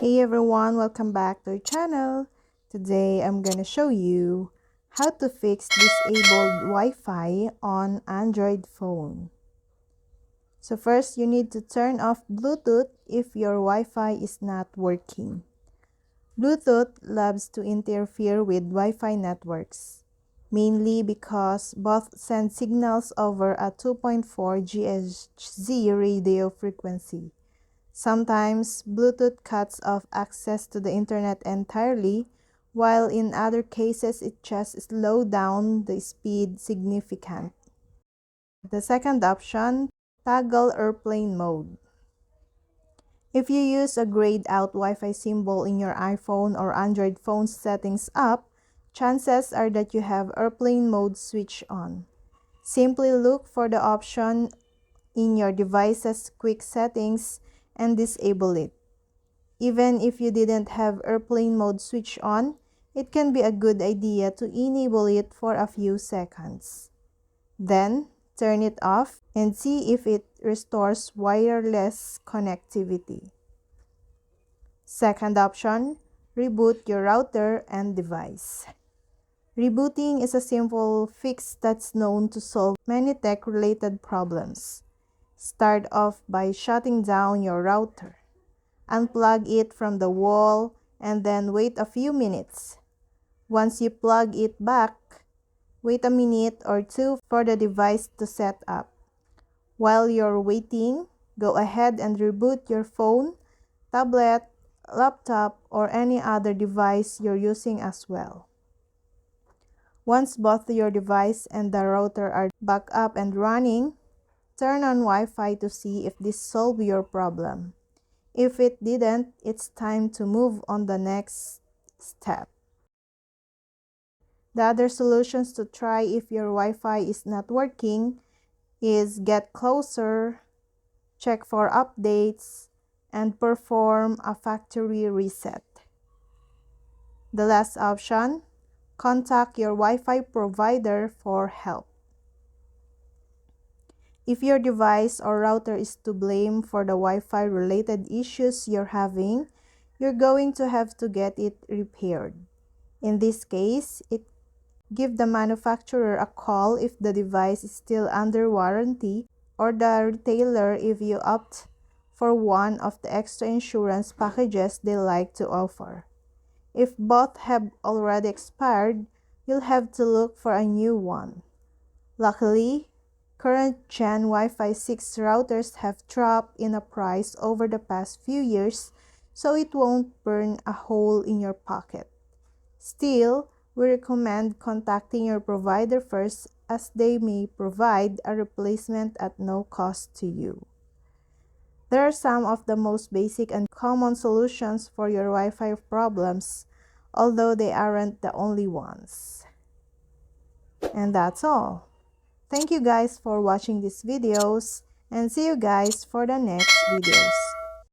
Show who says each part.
Speaker 1: Hey everyone, welcome back to our channel. Today I'm gonna show you how to fix disabled Wi-Fi on Android phone. So first you need to turn off Bluetooth if your Wi-Fi is not working. Bluetooth loves to interfere with Wi-Fi networks, mainly because both send signals over a 2.4 GHz radio frequency. Sometimes Bluetooth cuts off access to the internet entirely, while in other cases it just slows down the speed significantly. The second option, toggle airplane mode. If you use a grayed out Wi-Fi symbol in your iPhone or Android phone settings app, chances are that you have airplane mode switched on. Simply look for the option in your device's quick settings and disable it. Even if you didn't have airplane mode switch on, it can be a good idea to enable it for a few seconds. Then, turn it off and see if it restores wireless connectivity. Second option, reboot your router and device. Rebooting is a simple fix that's known to solve many tech-related problems. Start off by shutting down your router. Unplug it from the wall and then wait a few minutes. Once you plug it back, wait a minute or two for the device to set up. While you're waiting, go ahead and reboot your phone, tablet, laptop, or any other device you're using as well. Once both your device and the router are back up and running, turn on Wi-Fi to see if this solves your problem. If it didn't, it's time to move on the next step. The other solutions to try if your Wi-Fi is not working is get closer, check for updates, and perform a factory reset. The last option, contact your Wi-Fi provider for help. If your device or router is to blame for the Wi-Fi related issues you're having, you're going to have to get it repaired. In this case, give the manufacturer a call if the device is still under warranty, or the retailer if you opt for one of the extra insurance packages they like to offer. If both have already expired, you'll have to look for a new one. Luckily, current Gen Wi-Fi 6 routers have dropped in a price over the past few years, so it won't burn a hole in your pocket. Still, we recommend contacting your provider first, as they may provide a replacement at no cost to you. There are some of the most basic and common solutions for your Wi-Fi problems, although they aren't the only ones. And that's all. Thank you guys for watching these videos, and see you guys for the next videos.